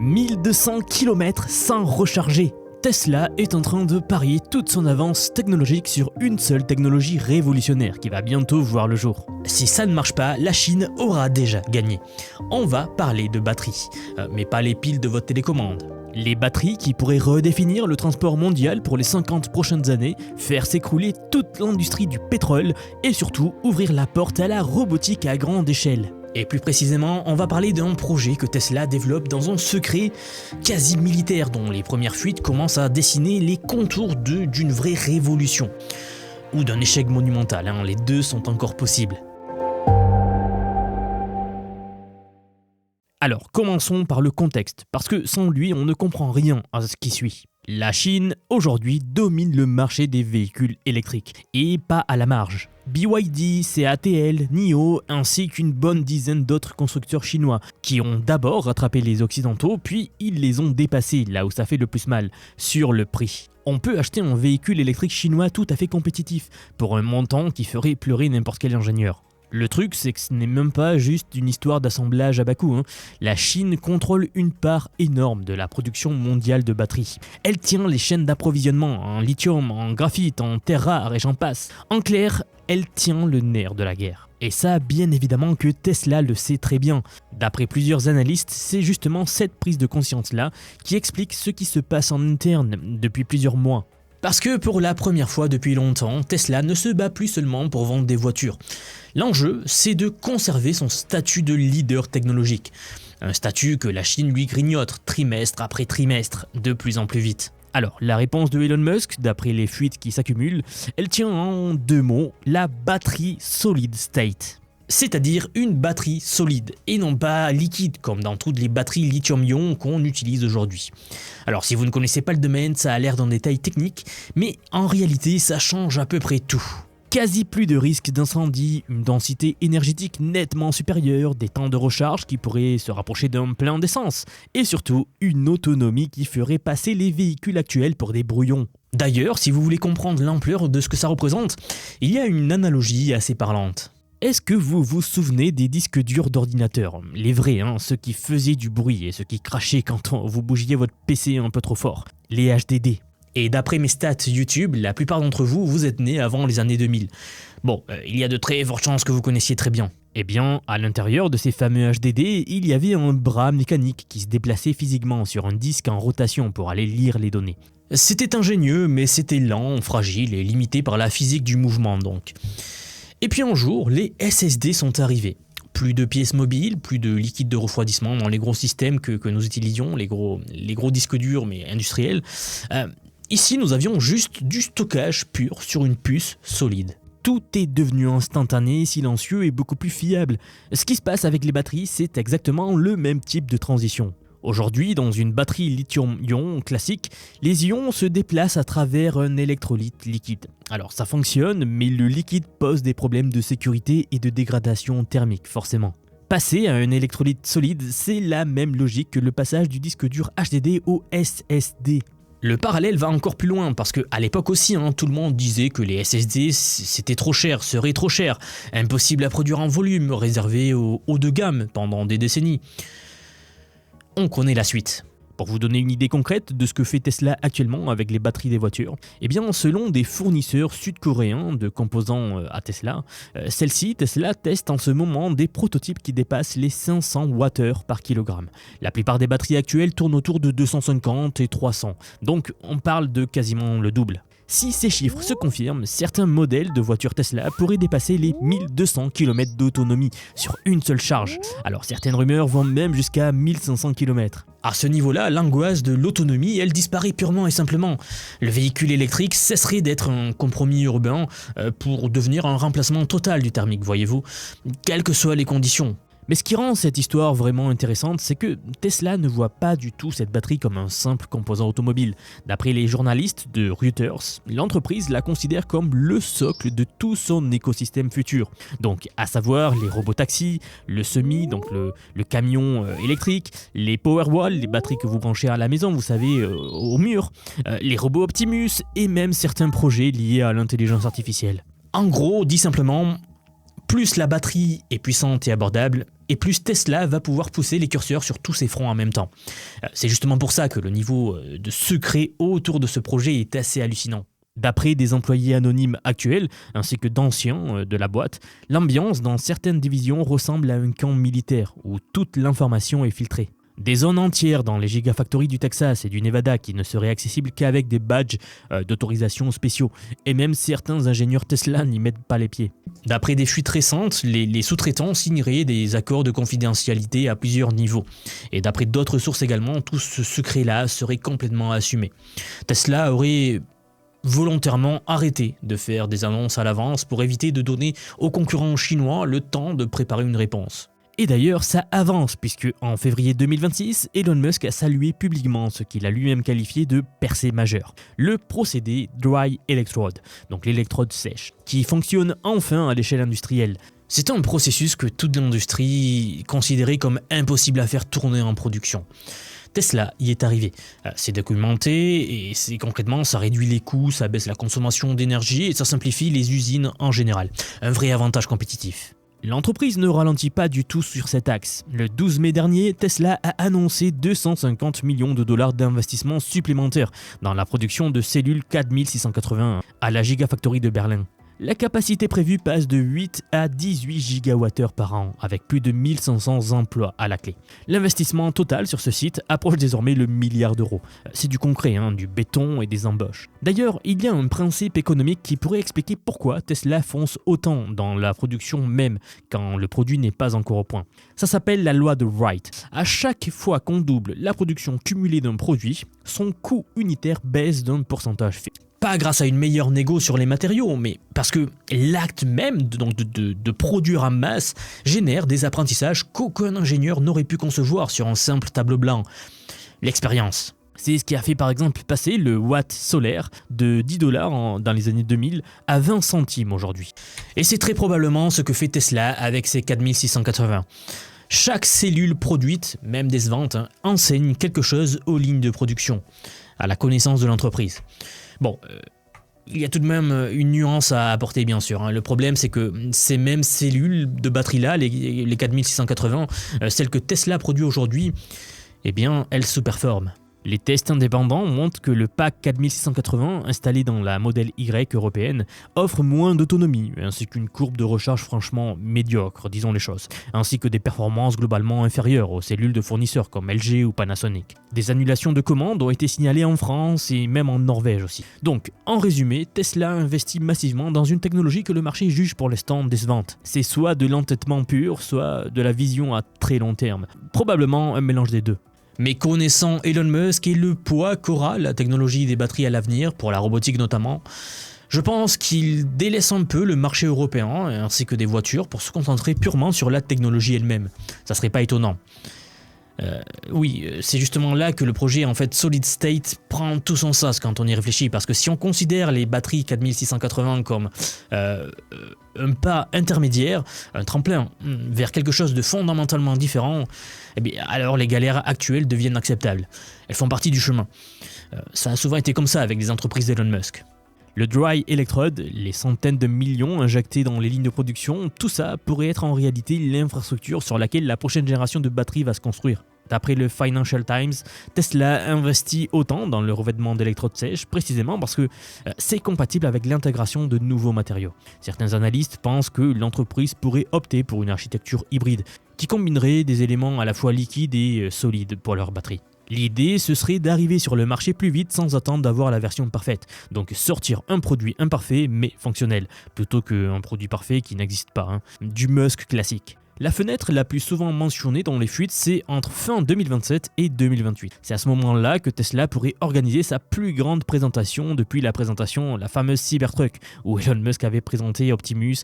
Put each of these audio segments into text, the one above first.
1200 km sans recharger. Tesla est en train de parier toute son avance technologique sur une seule technologie révolutionnaire qui va bientôt voir le jour. Si ça ne marche pas, la Chine aura déjà gagné. On va parler de batteries, mais pas les piles de votre télécommande. Les batteries qui pourraient redéfinir le transport mondial pour les 50 prochaines années, faire s'écrouler toute l'industrie du pétrole et surtout ouvrir la porte à la robotique à grande échelle. Et plus précisément, on va parler d'un projet que Tesla développe dans un secret quasi militaire dont les premières fuites commencent à dessiner les contours d'une vraie révolution. Ou d'un échec monumental, les deux sont encore possibles. Alors, commençons par le contexte, parce que sans lui, on ne comprend rien à ce qui suit. La Chine, aujourd'hui, domine le marché des véhicules électriques, et pas à la marge. BYD, CATL, NIO, ainsi qu'une bonne dizaine d'autres constructeurs chinois, qui ont d'abord rattrapé les Occidentaux, puis ils les ont dépassés, là où ça fait le plus mal, sur le prix. On peut acheter un véhicule électrique chinois tout à fait compétitif, pour un montant qui ferait pleurer n'importe quel ingénieur. Le truc, c'est que ce n'est même pas juste une histoire d'assemblage à bas coût. La Chine contrôle une part énorme de la production mondiale de batteries. Elle tient les chaînes d'approvisionnement en lithium, en graphite, en terres rares et j'en passe. En clair, elle tient le nerf de la guerre. Et ça, bien évidemment que Tesla le sait très bien. D'après plusieurs analystes, c'est justement cette prise de conscience-là qui explique ce qui se passe en interne depuis plusieurs mois. Parce que pour la première fois depuis longtemps, Tesla ne se bat plus seulement pour vendre des voitures. L'enjeu, c'est de conserver son statut de leader technologique. Un statut que la Chine lui grignote trimestre après trimestre, de plus en plus vite. Alors, la réponse de Elon Musk, d'après les fuites qui s'accumulent, elle tient en deux mots, la batterie solid state. C'est-à-dire une batterie solide et non pas liquide comme dans toutes les batteries lithium-ion qu'on utilise aujourd'hui. Alors si vous ne connaissez pas le domaine, ça a l'air d'un détail technique, mais en réalité ça change à peu près tout. Quasi plus de risque d'incendie, une densité énergétique nettement supérieure, des temps de recharge qui pourraient se rapprocher d'un plein d'essence, et surtout une autonomie qui ferait passer les véhicules actuels pour des brouillons. D'ailleurs, si vous voulez comprendre l'ampleur de ce que ça représente, il y a une analogie assez parlante. Est-ce que vous vous souvenez des disques durs d'ordinateur? Les vrais, ceux qui faisaient du bruit et ceux qui crachaient quand vous bougiez votre PC un peu trop fort. Les HDD. Et d'après mes stats YouTube, la plupart d'entre vous, vous êtes nés avant les années 2000. Bon, il y a de très fortes chances que vous connaissiez très bien. Eh bien, à l'intérieur de ces fameux HDD, il y avait un bras mécanique qui se déplaçait physiquement sur un disque en rotation pour aller lire les données. C'était ingénieux, mais c'était lent, fragile et limité par la physique du mouvement donc. Et puis un jour, les SSD sont arrivés. Plus de pièces mobiles, plus de liquide de refroidissement dans les gros systèmes que nous utilisions, les gros disques durs mais industriels. Ici, nous avions juste du stockage pur sur une puce solide. Tout est devenu instantané, silencieux et beaucoup plus fiable. Ce qui se passe avec les batteries, c'est exactement le même type de transition. Aujourd'hui, dans une batterie lithium-ion classique, les ions se déplacent à travers un électrolyte liquide. Alors ça fonctionne, mais le liquide pose des problèmes de sécurité et de dégradation thermique, forcément. Passer à un électrolyte solide, c'est la même logique que le passage du disque dur HDD au SSD. Le parallèle va encore plus loin, parce qu'à l'époque aussi, tout le monde disait que les SSD c'était trop cher, serait trop cher, impossible à produire en volume, réservé au haut de gamme pendant des décennies. On connaît la suite. Pour vous donner une idée concrète de ce que fait Tesla actuellement avec les batteries des voitures, eh bien selon des fournisseurs sud-coréens de composants à Tesla, Tesla teste en ce moment des prototypes qui dépassent les 500 Wh par kilogramme. La plupart des batteries actuelles tournent autour de 250 et 300, donc on parle de quasiment le double. Si ces chiffres se confirment, certains modèles de voitures Tesla pourraient dépasser les 1200 km d'autonomie sur une seule charge. Alors certaines rumeurs vont même jusqu'à 1500 km. À ce niveau-là, l'angoisse de l'autonomie, elle disparaît purement et simplement. Le véhicule électrique cesserait d'être un compromis urbain pour devenir un remplacement total du thermique, voyez-vous, quelles que soient les conditions. Mais ce qui rend cette histoire vraiment intéressante, c'est que Tesla ne voit pas du tout cette batterie comme un simple composant automobile. D'après les journalistes de Reuters, l'entreprise la considère comme le socle de tout son écosystème futur. Donc, à savoir les robotaxis, le semi, donc le camion électrique, les Powerwall, les batteries que vous branchez à la maison, vous savez, au mur, les robots Optimus et même certains projets liés à l'intelligence artificielle. En gros, dit simplement, plus la batterie est puissante et abordable, et plus Tesla va pouvoir pousser les curseurs sur tous ses fronts en même temps. C'est justement pour ça que le niveau de secret autour de ce projet est assez hallucinant. D'après des employés anonymes actuels, ainsi que d'anciens de la boîte, l'ambiance dans certaines divisions ressemble à un camp militaire où toute l'information est filtrée. Des zones entières dans les gigafactories du Texas et du Nevada qui ne seraient accessibles qu'avec des badges d'autorisation spéciaux. Et même certains ingénieurs Tesla n'y mettent pas les pieds. D'après des fuites récentes, les sous-traitants signeraient des accords de confidentialité à plusieurs niveaux. Et d'après d'autres sources également, tout ce secret-là serait complètement assumé. Tesla aurait volontairement arrêté de faire des annonces à l'avance pour éviter de donner aux concurrents chinois le temps de préparer une réponse. Et d'ailleurs, ça avance puisque en février 2026, Elon Musk a salué publiquement ce qu'il a lui-même qualifié de percée majeure, le procédé Dry Electrode, donc l'électrode sèche, qui fonctionne enfin à l'échelle industrielle. C'est un processus que toute l'industrie considérait comme impossible à faire tourner en production. Tesla y est arrivé. C'est documenté et concrètement ça réduit les coûts, ça baisse la consommation d'énergie et ça simplifie les usines en général. Un vrai avantage compétitif. L'entreprise ne ralentit pas du tout sur cet axe. Le 12 mai dernier, Tesla a annoncé 250 millions de dollars d'investissement supplémentaires dans la production de cellules 4681 à la Gigafactory de Berlin. La capacité prévue passe de 8 à 18 gigawattheures par an, avec plus de 1500 emplois à la clé. L'investissement total sur ce site approche désormais le milliard d'euros. C'est du concret, du béton et des embauches. D'ailleurs, il y a un principe économique qui pourrait expliquer pourquoi Tesla fonce autant dans la production même quand le produit n'est pas encore au point. Ça s'appelle la loi de Wright. À chaque fois qu'on double la production cumulée d'un produit, son coût unitaire baisse d'un pourcentage fixe. Pas grâce à une meilleure négo sur les matériaux, mais parce que l'acte même de produire en masse génère des apprentissages qu'aucun ingénieur n'aurait pu concevoir sur un simple tableau blanc. L'expérience. C'est ce qui a fait par exemple passer le watt solaire de 10 $ dans les années 2000 à 20 centimes aujourd'hui. Et c'est très probablement ce que fait Tesla avec ses 4680. Chaque cellule produite, même décevante, enseigne quelque chose aux lignes de production, à la connaissance de l'entreprise. Bon, il y a tout de même une nuance à apporter bien sûr. Le problème c'est que ces mêmes cellules de batterie-là, les 4680, celles que Tesla produit aujourd'hui, eh bien elles sous-performent. Les tests indépendants montrent que le pack 4680 installé dans la Model Y européenne offre moins d'autonomie, ainsi qu'une courbe de recharge franchement médiocre, disons les choses, ainsi que des performances globalement inférieures aux cellules de fournisseurs comme LG ou Panasonic. Des annulations de commandes ont été signalées en France et même en Norvège aussi. Donc, en résumé, Tesla investit massivement dans une technologie que le marché juge pour l'instant décevante. C'est soit de l'entêtement pur, soit de la vision à très long terme. Probablement un mélange des deux. Mais connaissant Elon Musk et le poids qu'aura la technologie des batteries à l'avenir, pour la robotique notamment, je pense qu'il délaisse un peu le marché européen ainsi que des voitures pour se concentrer purement sur la technologie elle-même. Ça serait pas étonnant. Oui, c'est justement là que le projet en fait Solid State prend tout son sens quand on y réfléchit, parce que si on considère les batteries 4680 comme un pas intermédiaire, un tremplin vers quelque chose de fondamentalement différent, eh bien, alors les galères actuelles deviennent acceptables. Elles font partie du chemin. Ça a souvent été comme ça avec les entreprises d'Elon Musk. Le Dry Electrode, les centaines de millions injectés dans les lignes de production, tout ça pourrait être en réalité l'infrastructure sur laquelle la prochaine génération de batteries va se construire. D'après le Financial Times, Tesla investit autant dans le revêtement d'électrodes sèches précisément parce que c'est compatible avec l'intégration de nouveaux matériaux. Certains analystes pensent que l'entreprise pourrait opter pour une architecture hybride qui combinerait des éléments à la fois liquides et solides pour leur batterie. L'idée, ce serait d'arriver sur le marché plus vite sans attendre d'avoir la version parfaite. Donc sortir un produit imparfait mais fonctionnel, plutôt qu'un produit parfait qui n'existe pas. Du Musk classique. La fenêtre la plus souvent mentionnée dans les fuites, c'est entre fin 2027 et 2028. C'est à ce moment-là que Tesla pourrait organiser sa plus grande présentation depuis la fameuse Cybertruck, où Elon Musk avait présenté Optimus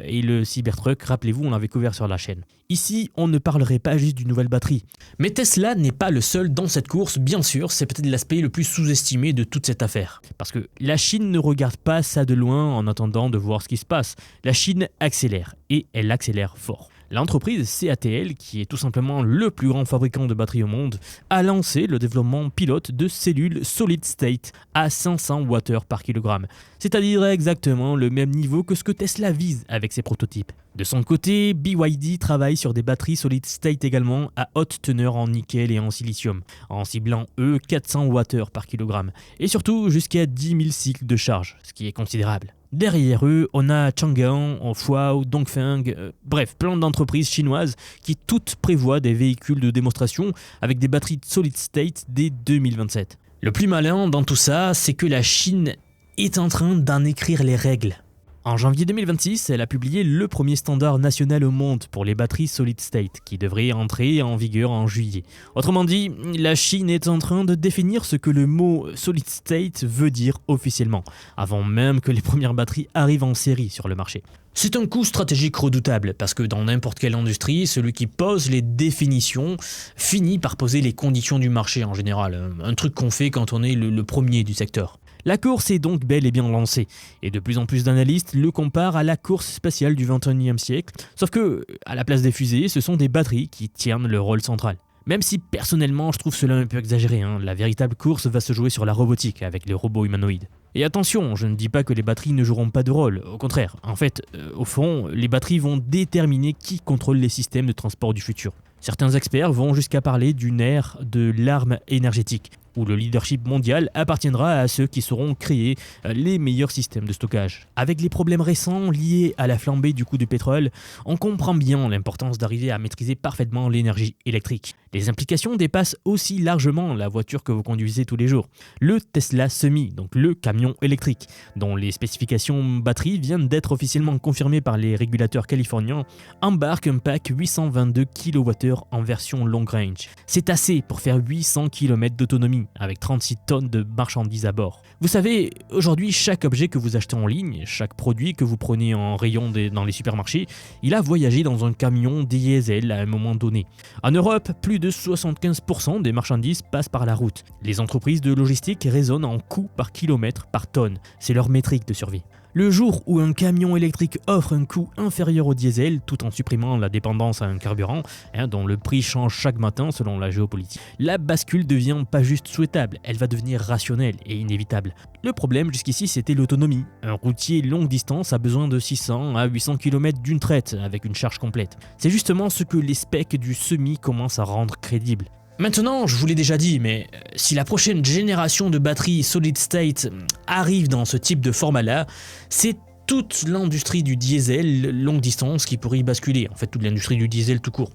et le Cybertruck, rappelez-vous, on l'avait couvert sur la chaîne. Ici, on ne parlerait pas juste d'une nouvelle batterie. Mais Tesla n'est pas le seul dans cette course, bien sûr, c'est peut-être l'aspect le plus sous-estimé de toute cette affaire. Parce que la Chine ne regarde pas ça de loin en attendant de voir ce qui se passe. La Chine accélère. et elle accélère fort. L'entreprise CATL, qui est tout simplement le plus grand fabricant de batteries au monde, a lancé le développement pilote de cellules solid state à 500 Wh par kilogramme, c'est-à-dire exactement le même niveau que ce que Tesla vise avec ses prototypes. De son côté, BYD travaille sur des batteries solid state également à haute teneur en nickel et en silicium, en ciblant 400 Wh par kilogramme, et surtout jusqu'à 10 000 cycles de charge, ce qui est considérable. Derrière eux, on a Changan, Huawei, Dongfeng, bref, plein d'entreprises chinoises qui toutes prévoient des véhicules de démonstration avec des batteries solid state dès 2027. Le plus malin dans tout ça, c'est que la Chine est en train d'en écrire les règles. En janvier 2026, elle a publié le premier standard national au monde pour les batteries solid state qui devrait entrer en vigueur en juillet. Autrement dit, la Chine est en train de définir ce que le mot solid state veut dire officiellement, avant même que les premières batteries arrivent en série sur le marché. C'est un coup stratégique redoutable parce que dans n'importe quelle industrie, celui qui pose les définitions finit par poser les conditions du marché en général, un truc qu'on fait quand on est le premier du secteur. La course est donc bel et bien lancée, et de plus en plus d'analystes le comparent à la course spatiale du XXIe siècle, sauf que, à la place des fusées, ce sont des batteries qui tiennent le rôle central. Même si personnellement je trouve cela un peu exagéré, la véritable course va se jouer sur la robotique avec les robots humanoïdes. Et attention, je ne dis pas que les batteries ne joueront pas de rôle, au contraire. En fait, au fond, les batteries vont déterminer qui contrôle les systèmes de transport du futur. Certains experts vont jusqu'à parler d'une ère de l'arme énergétique, où le leadership mondial appartiendra à ceux qui sauront créer les meilleurs systèmes de stockage. Avec les problèmes récents liés à la flambée du coût du pétrole, on comprend bien l'importance d'arriver à maîtriser parfaitement l'énergie électrique. Les implications dépassent aussi largement la voiture que vous conduisez tous les jours. Le Tesla Semi, donc le camion électrique, dont les spécifications batterie viennent d'être officiellement confirmées par les régulateurs californiens, embarque un pack 822 kWh en version long range. C'est assez pour faire 800 km d'autonomie, avec 36 tonnes de marchandises à bord. Vous savez, aujourd'hui, chaque objet que vous achetez en ligne, chaque produit que vous prenez en rayon dans les supermarchés, il a voyagé dans un camion diesel à un moment donné. En Europe, plus de 75% des marchandises passent par la route. Les entreprises de logistique raisonnent en coût par kilomètre par tonne. C'est leur métrique de survie. Le jour où un camion électrique offre un coût inférieur au diesel tout en supprimant la dépendance à un carburant, dont le prix change chaque matin selon la géopolitique, la bascule devient pas juste souhaitable, elle va devenir rationnelle et inévitable. Le problème jusqu'ici c'était l'autonomie. Un routier longue distance a besoin de 600 à 800 km d'une traite avec une charge complète. C'est justement ce que les specs du Semi commencent à rendre crédible. Maintenant, je vous l'ai déjà dit, mais si la prochaine génération de batteries solid state arrive dans ce type de format-là, c'est toute l'industrie du diesel longue distance qui pourrait y basculer, en fait toute l'industrie du diesel tout court.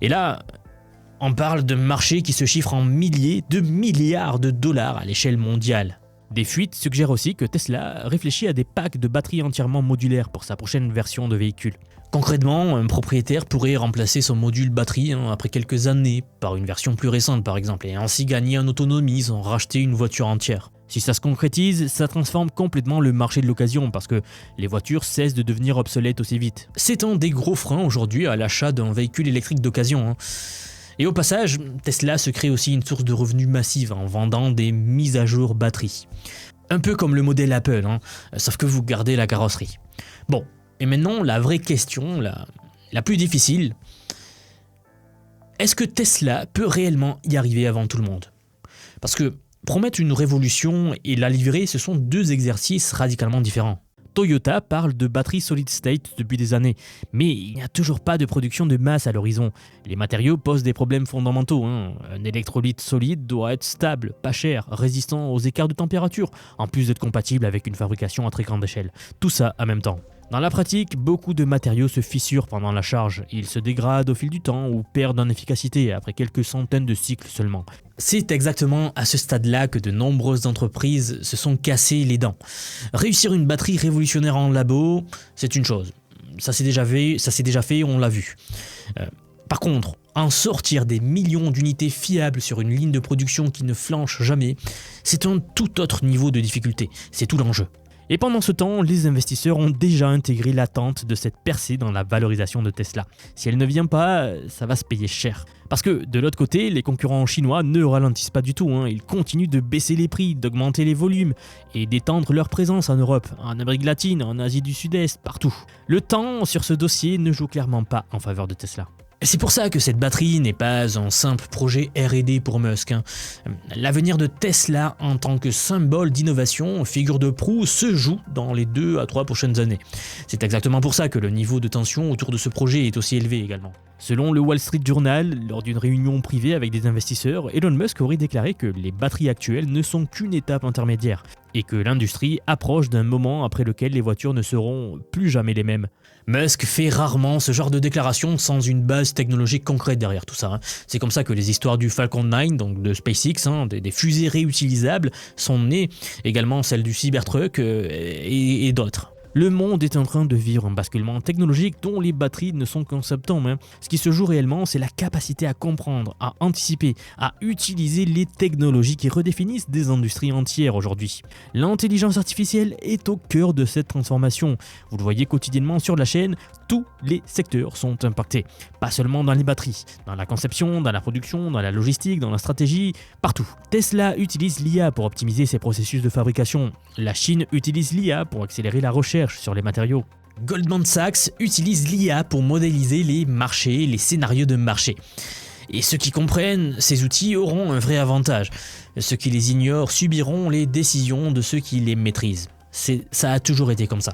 Et là, on parle de marchés qui se chiffrent en milliers de milliards de dollars à l'échelle mondiale. Des fuites suggèrent aussi que Tesla réfléchit à des packs de batteries entièrement modulaires pour sa prochaine version de véhicule. Concrètement, un propriétaire pourrait remplacer son module batterie après quelques années par une version plus récente par exemple, et ainsi gagner en autonomie sans racheter une voiture entière. Si ça se concrétise, ça transforme complètement le marché de l'occasion parce que les voitures cessent de devenir obsolètes aussi vite. C'est un des gros freins aujourd'hui à l'achat d'un véhicule électrique d'occasion. Et au passage, Tesla se crée aussi une source de revenus massive en vendant des mises à jour batteries. Un peu comme le modèle Apple, sauf que vous gardez la carrosserie. Bon, et maintenant la vraie question, la plus difficile, est-ce que Tesla peut réellement y arriver avant tout le monde ? Parce que promettre une révolution et la livrer, ce sont deux exercices radicalement différents. Toyota parle de batteries solid state depuis des années, mais il n'y a toujours pas de production de masse à l'horizon. Les matériaux posent des problèmes fondamentaux. Un électrolyte solide doit être stable, pas cher, résistant aux écarts de température, en plus d'être compatible avec une fabrication à très grande échelle. Tout ça en même temps. Dans la pratique, beaucoup de matériaux se fissurent pendant la charge, ils se dégradent au fil du temps ou perdent en efficacité après quelques centaines de cycles seulement. C'est exactement à ce stade-là que de nombreuses entreprises se sont cassées les dents. Réussir une batterie révolutionnaire en labo, c'est une chose. Ça s'est déjà fait, on l'a vu. Par contre, en sortir des millions d'unités fiables sur une ligne de production qui ne flanche jamais, c'est un tout autre niveau de difficulté, c'est tout l'enjeu. Et pendant ce temps, les investisseurs ont déjà intégré l'attente de cette percée dans la valorisation de Tesla. Si elle ne vient pas, ça va se payer cher. Parce que de l'autre côté, les concurrents chinois ne ralentissent pas du tout, ils continuent de baisser les prix, d'augmenter les volumes et d'étendre leur présence en Europe, en Amérique latine, en Asie du Sud-Est, partout. Le temps sur ce dossier ne joue clairement pas en faveur de Tesla. C'est pour ça que cette batterie n'est pas un simple projet R&D pour Musk. L'avenir de Tesla en tant que symbole d'innovation, figure de proue, se joue dans les 2 à 3 prochaines années. C'est exactement pour ça que le niveau de tension autour de ce projet est aussi élevé également. Selon le Wall Street Journal, lors d'une réunion privée avec des investisseurs, Elon Musk aurait déclaré que les batteries actuelles ne sont qu'une étape intermédiaire et que l'industrie approche d'un moment après lequel les voitures ne seront plus jamais les mêmes. Musk fait rarement ce genre de déclaration sans une base technologique concrète derrière tout ça. C'est comme ça que les histoires du Falcon 9, donc de SpaceX, des fusées réutilisables, sont nées, également celles du Cybertruck et d'autres. Le monde est en train de vivre un basculement technologique dont les batteries ne sont qu'un symptôme. Ce qui se joue réellement, c'est la capacité à comprendre, à anticiper, à utiliser les technologies qui redéfinissent des industries entières aujourd'hui. L'intelligence artificielle est au cœur de cette transformation. Vous le voyez quotidiennement sur la chaîne, tous les secteurs sont impactés. Pas seulement dans les batteries, dans la conception, dans la production, dans la logistique, dans la stratégie, partout. Tesla utilise l'IA pour optimiser ses processus de fabrication. La Chine utilise l'IA pour accélérer la recherche sur les matériaux. Goldman Sachs utilise l'IA pour modéliser les marchés, les scénarios de marché. Et ceux qui comprennent ces outils auront un vrai avantage. Ceux qui les ignorent subiront les décisions de ceux qui les maîtrisent. Ça a toujours été comme ça.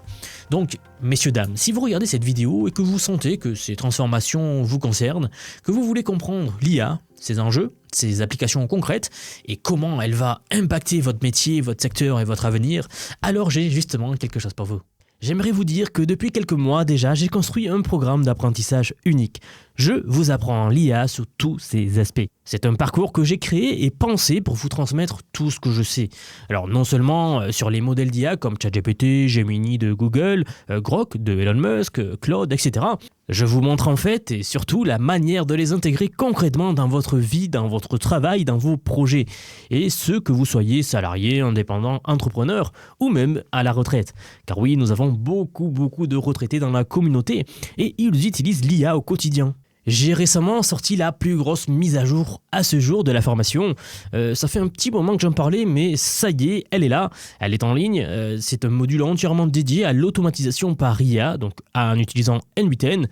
Donc, messieurs, dames, si vous regardez cette vidéo et que vous sentez que ces transformations vous concernent, que vous voulez comprendre l'IA, ses enjeux, ses applications concrètes et comment elle va impacter votre métier, votre secteur et votre avenir, alors j'ai justement quelque chose pour vous. J'aimerais vous dire que depuis quelques mois déjà, j'ai construit un programme d'apprentissage unique. Je vous apprends l'IA sous tous ses aspects. C'est un parcours que j'ai créé et pensé pour vous transmettre tout ce que je sais. Alors non seulement sur les modèles d'IA comme ChatGPT, Gemini de Google, Grok de Elon Musk, Claude, etc. Je vous montre en fait et surtout la manière de les intégrer concrètement dans votre vie, dans votre travail, dans vos projets. Et ce que vous soyez salarié, indépendant, entrepreneur ou même à la retraite. Car oui, nous avons beaucoup de retraités dans la communauté et ils utilisent l'IA au quotidien. J'ai récemment sorti la plus grosse mise à jour à ce jour de la formation. Ça fait un petit moment que j'en parlais, mais ça y est, elle est là, elle est en ligne. C'est un module entièrement dédié à l'automatisation par IA, donc en utilisant N8N.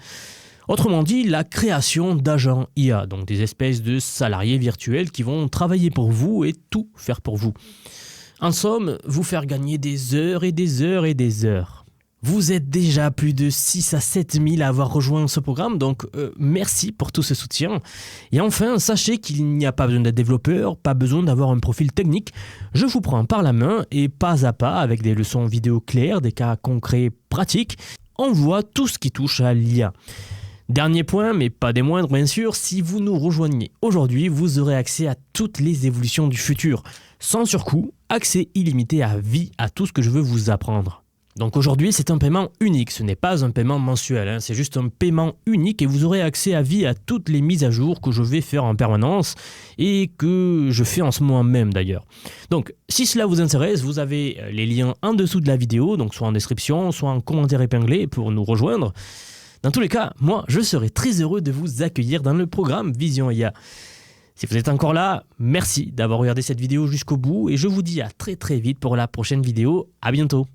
Autrement dit, la création d'agents IA, donc des espèces de salariés virtuels qui vont travailler pour vous et tout faire pour vous. En somme, vous faire gagner des heures et des heures et des heures. Vous êtes déjà plus de 6 à 7 000 à avoir rejoint ce programme, donc merci pour tout ce soutien. Et enfin, sachez qu'il n'y a pas besoin d'être développeur, pas besoin d'avoir un profil technique. Je vous prends par la main et pas à pas, avec des leçons vidéo claires, des cas concrets pratiques, on voit tout ce qui touche à l'IA. Dernier point, mais pas des moindres bien sûr, si vous nous rejoignez aujourd'hui, vous aurez accès à toutes les évolutions du futur. Sans surcoût, accès illimité à vie à tout ce que je veux vous apprendre. Donc aujourd'hui, c'est un paiement unique, ce n'est pas un paiement mensuel, c'est juste un paiement unique et vous aurez accès à vie à toutes les mises à jour que je vais faire en permanence et que je fais en ce moment même d'ailleurs. Donc si cela vous intéresse, vous avez les liens en dessous de la vidéo, donc soit en description, soit en commentaire épinglé pour nous rejoindre. Dans tous les cas, moi je serai très heureux de vous accueillir dans le programme Vision IA. Si vous êtes encore là, merci d'avoir regardé cette vidéo jusqu'au bout et je vous dis à très vite pour la prochaine vidéo. À bientôt.